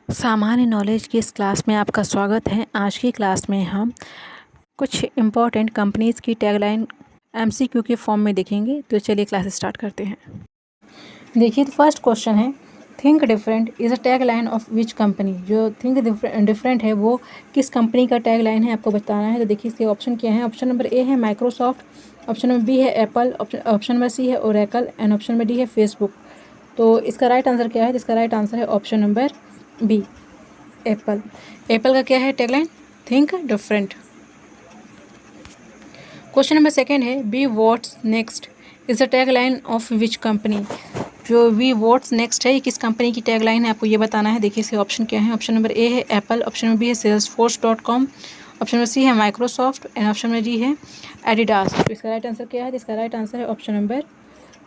सामान्य नॉलेज की इस क्लास में आपका स्वागत है। आज की क्लास में हम कुछ इम्पॉर्टेंट कंपनीज़ की टैगलाइन एमसीक्यू के फॉर्म में देखेंगे। तो चलिए क्लास स्टार्ट करते हैं। देखिए, तो फर्स्ट क्वेश्चन है, think different is a tagline of which company. जो थिंक डिफरेंट है वो किस कंपनी का टैगलाइन है, आपको बताना है। तो देखिए, इसके ऑप्शन क्या है। ऑप्शन नंबर ए है माइक्रोसॉफ्ट, ऑप्शन नंबर बी है एप्पल, ऑप्शन नंबर सी है Oracle and option number D है फेसबुक। तो इसका राइट आंसर क्या है? इसका राइट आंसर है option number B, Apple. Apple का क्या है tagline? Think different. Question number second है, be what's next is the tagline of which company. जो वी व्हाट्स नेक्स्ट है ये किस कंपनी की टैगलाइन है, आपको ये बताना है। देखिए, इसके ऑप्शन क्या है। ऑप्शन नंबर ए है एप्पल, ऑप्शन नंबर बी है सेल्सफोर्स.com, ऑप्शन नंबर सी है Microsoft and option number D है एडिडास। तो इसका राइट आंसर क्या है? इसका राइट आंसर है option number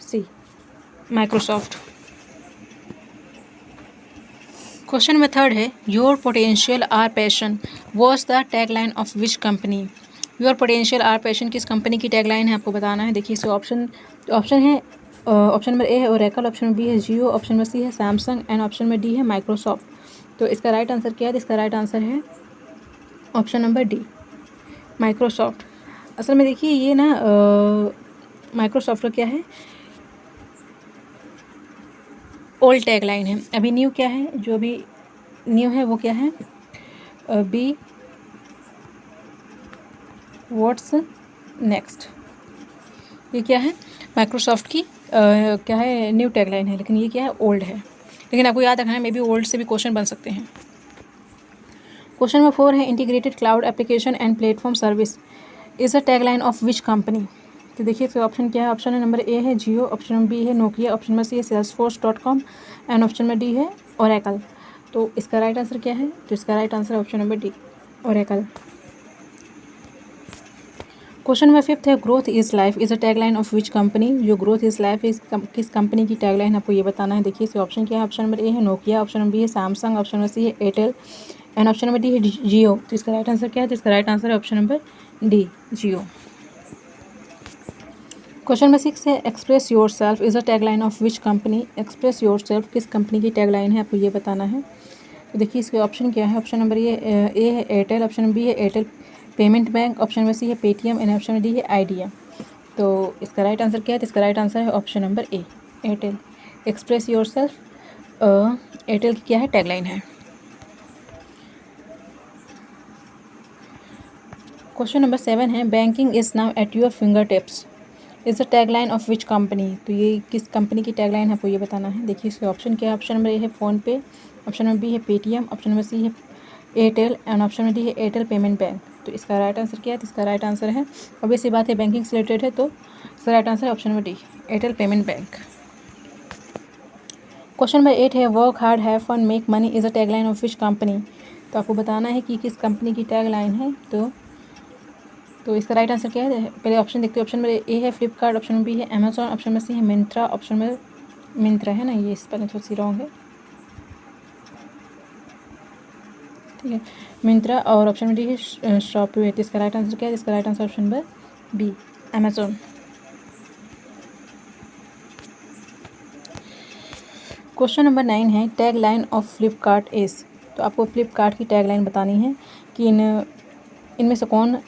C, Microsoft. Question number third है, your potential our passion was the tagline of which company. Your potential our passion किस company की टैगलाइन है, आपको बताना है। देखिए, इसके ऑप्शन है। ऑप्शन नंबर ए है ओरेकल, ऑप्शन नंबर बी है जियो, ऑप्शन नंबर सी है Samsung and option number D है माइक्रोसॉफ्ट। तो इसका राइट आंसर क्या है? इसका राइट आंसर है ऑप्शन नंबर डी, माइक्रोसॉफ्ट। असल में देखिए, ये ना माइक्रोसॉफ्ट का क्या है, ओल्ड टैगलाइन है। अभी न्यू क्या है? जो अभी न्यू है वो क्या है? Be what's next. ये क्या है? माइक्रोसॉफ्ट की क्या है, न्यू टैगलाइन है, लेकिन ये क्या है, ओल्ड है। लेकिन आपको याद रखना है, मे बी ओल्ड से भी क्वेश्चन बन सकते हैं। क्वेश्चन नंबर 4 है, integrated cloud application and platform service is a tagline of which company. तो देखिए, इसका ऑप्शन क्या है। ऑप्शन नंबर ए है जियो, ऑप्शन नंबर बी है नोकिया, ऑप्शन नंबर सी है सेल्सफोर्स.com एंड ऑप्शन नंबर डी है ओरेकल। तो इसका राइट आंसर क्या है? तो इसका राइट आंसर है option number D, Oracle. Question number 5 है, growth is life is a tagline of which company. जो ग्रोथ इज लाइफ किस कंपनी की टैगलाइन, आपको ये बताना है। देखिए, इसके ऑप्शन क्या है। ऑप्शन नंबर ए है नोकिया, ऑप्शन नंबर बी है सैमसंग, ऑप्शन नंबर सी है Airtel and option number D है जियो। तो इसका राइट आंसर क्या है? तो इसका राइट आंसर है ऑप्शन नंबर डी, जियो। क्वेश्चन नंबर 6 है, express your self is a tagline of which company. Express your self किस कंपनी की टैगलाइन है, आपको ये बताना है। तो देखिए, इसके ऑप्शन क्या है। ऑप्शन नंबर ए है एयरटेल, ऑप्शन नंबर बी है Airtel payment bank, option number C है Paytm and option number D है आइडिया। तो इसका राइट आंसर क्या है? तो इसका राइट आंसर है option number A, Airtel. Express yourself Airtel की क्या है, टैगलाइन है। क्वेश्चन नंबर 7 है, banking is now at your fingertips is the tagline of which company. तो ये किस कंपनी की टैगलाइन है, आपको ये बताना है। देखिए, इसके ऑप्शन क्या है। ऑप्शन नंबर ए है फ़ोनपे, ऑप्शन नंबर बी है पेटीएम, ऑप्शन नंबर सी है Airtel and option number D है एयरटेल पेमेंट बैंक। तो इसका राइट आंसर क्या है? तो इसका राइट आंसर है, ऑब्वियस सी बात है, बैंकिंग से रिलेटेड है, तो इसका राइट आंसर है option number D, Airtel payment bank. Question number 8 है, work hard have fun make money is a tagline of which company. तो आपको बताना है कि किस कंपनी की टैगलाइन है। तो इसका राइट आंसर क्या है? पहले ऑप्शन देखते हैं। ऑप्शन नंबर ए है फ्लिपकार्ट, ऑप्शन नंबर बी है अमेजोन, ऑप्शन नंबर सी है मिंत्रा, ऑप्शन नंबर मिंत्रा है ना, ये स्पेलिंग थोड़ी सी रॉन्ग है, ठीक है, मिंत्रा, और ऑप्शन नंबर डी है शॉपवे। तो इसका राइट आंसर क्या है? इसका right answer option number B, Amazon. Question number 9 है, tagline of Flipkart is. तो आपको फ्लिपकार्ट की टैग लाइन बतानी है कि इनमें से कौन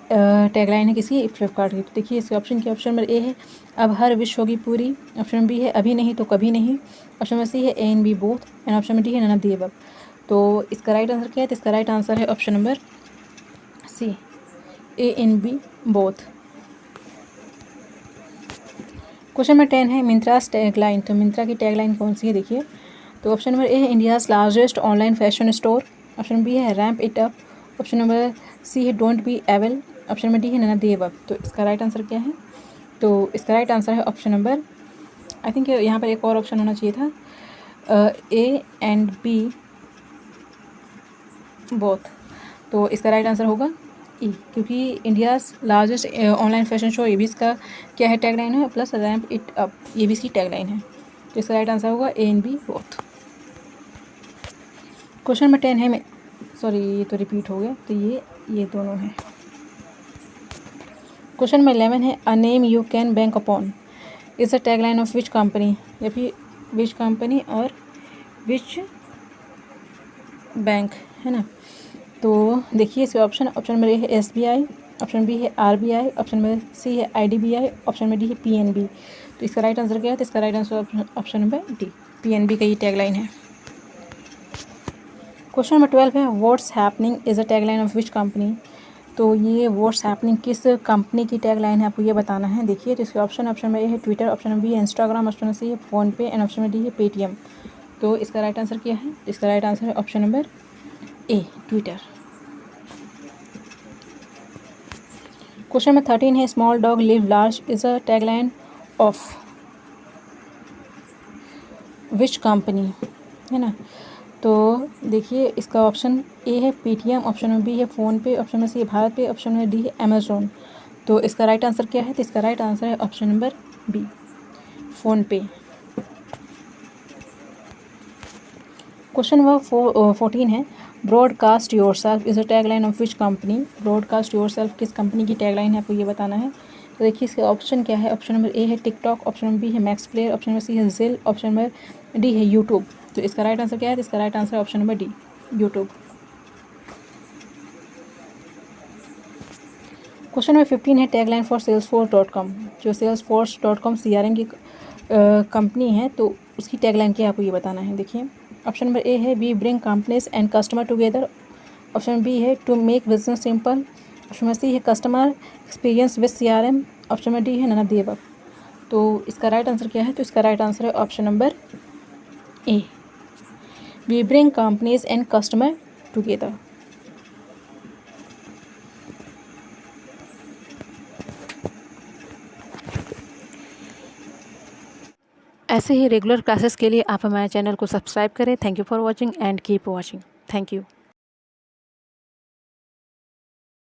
टैगलाइन है किसी फ्लिपकार्ट की। तो देखिए, इसके ऑप्शन क्या। ऑप्शन नंबर ए है, अब हर विश होगी पूरी, ऑप्शन नंबर बी है अभी नहीं तो कभी नहीं, ऑप्शन नंबर सी है A and B both and option number D है नन ऑफ द अबव। तो इसका राइट आंसर क्या है? तो इसका राइट आंसर है option number C, A and B both. Question number 10 है, मिंत्रास टैगलाइन। तो मिंत्रा की टैगलाइन कौन सी है? देखिए, तो ऑप्शन नंबर ए है, India's largest online fashion store, option number B है ramp it up, option number C है don't be evil, option number D है नन ऑफ द अबव। तो इसका राइट आंसर क्या है? तो इसका राइट आंसर है ऑप्शन नंबर, आई थिंक यहाँ पर एक और ऑप्शन होना चाहिए था, ए एंड बी बोथ। तो इसका राइट आंसर होगा ई, क्योंकि India's largest online fashion show, ये भी इसका क्या है, टैगलाइन है, प्लस रैम्प इट अप, ये भी इसकी टैगलाइन है। तो इसका राइट आंसर होगा A and B both. Question number 10 है, सॉरी ये तो रिपीट हो गया, तो ये दोनों हैं। क्वेश्चन नंबर 11 है, a name you can bank upon is the tagline of which company. या फिर विच कंपनी और विच बैंक, है ना। तो देखिए इसके ऑप्शन नंबर ए है SBI, ऑप्शन बी है RBI, ऑप्शन नंबर सी है IDBI, ऑप्शन नंबर डी है PNB। तो इसका राइट आंसर क्या है? तो इसका right answer option number D, PNB का ये टैगलाइन है। क्वेश्चन नंबर 12 है what's happening is a tagline of which company. तो ये व्हाट्स हैपनिंग किस कंपनी की टैगलाइन है, आपको ये बताना है। देखिए तो इसके ऑप्शन नंबर ए है ट्विटर, ऑप्शन नंबर बी है इंस्टाग्राम, ऑप्शन नंबर सी है PhonePe and option number D है पेटीएम। तो इसका राइट आंसर क्या है? इसका राइट आंसर है ऑप्शन नंबर ए, ट्विटर। क्वेश्चन नंबर 13 है small dog live large is a tagline of which company, है ना। तो देखिए इसका ऑप्शन ए है पेटीएम, ऑप्शन नंबर बी है फ़ोनपे, ऑप्शन नंबर सी है भारत पे, ऑप्शन नंबर डी है अमेजोन। तो इसका राइट आंसर क्या है? तो इसका राइट आंसर है option number B, PhonePe. Question number 14 है broadcast yourself is a tagline of which company. Broadcast yourself किस कंपनी की टैगलाइन है, आपको ये बताना है। तो देखिए इसके ऑप्शन क्या है? ऑप्शन नंबर ए है टिकटॉक, ऑप्शन नंबर बी है Max Player, option number C है जिल, ऑप्शन नंबर डी है यूट्यूब। तो इसका राइट आंसर क्या है? इसका राइट आंसर है option number D, YouTube. Question number 15 है टैगलाइन फॉर salesforce.com। जो salesforce.com CRM की कंपनी है, तो उसकी टैगलाइन क्या है, आपको ये बताना है। देखिए ऑप्शन नंबर ए है we bring companies and customer together, option B है to make business simple, option number C है customer experience with CRM, option number D है नन ऑफ द अबव। तो इसका राइट आंसर क्या है? तो इसका राइट आंसर है option number A, we bring companies and customer together. ऐसे ही रेगुलर क्लासेस के लिए आप हमारे चैनल को सब्सक्राइब करें। Thank you for watching and keep watching. Thank you.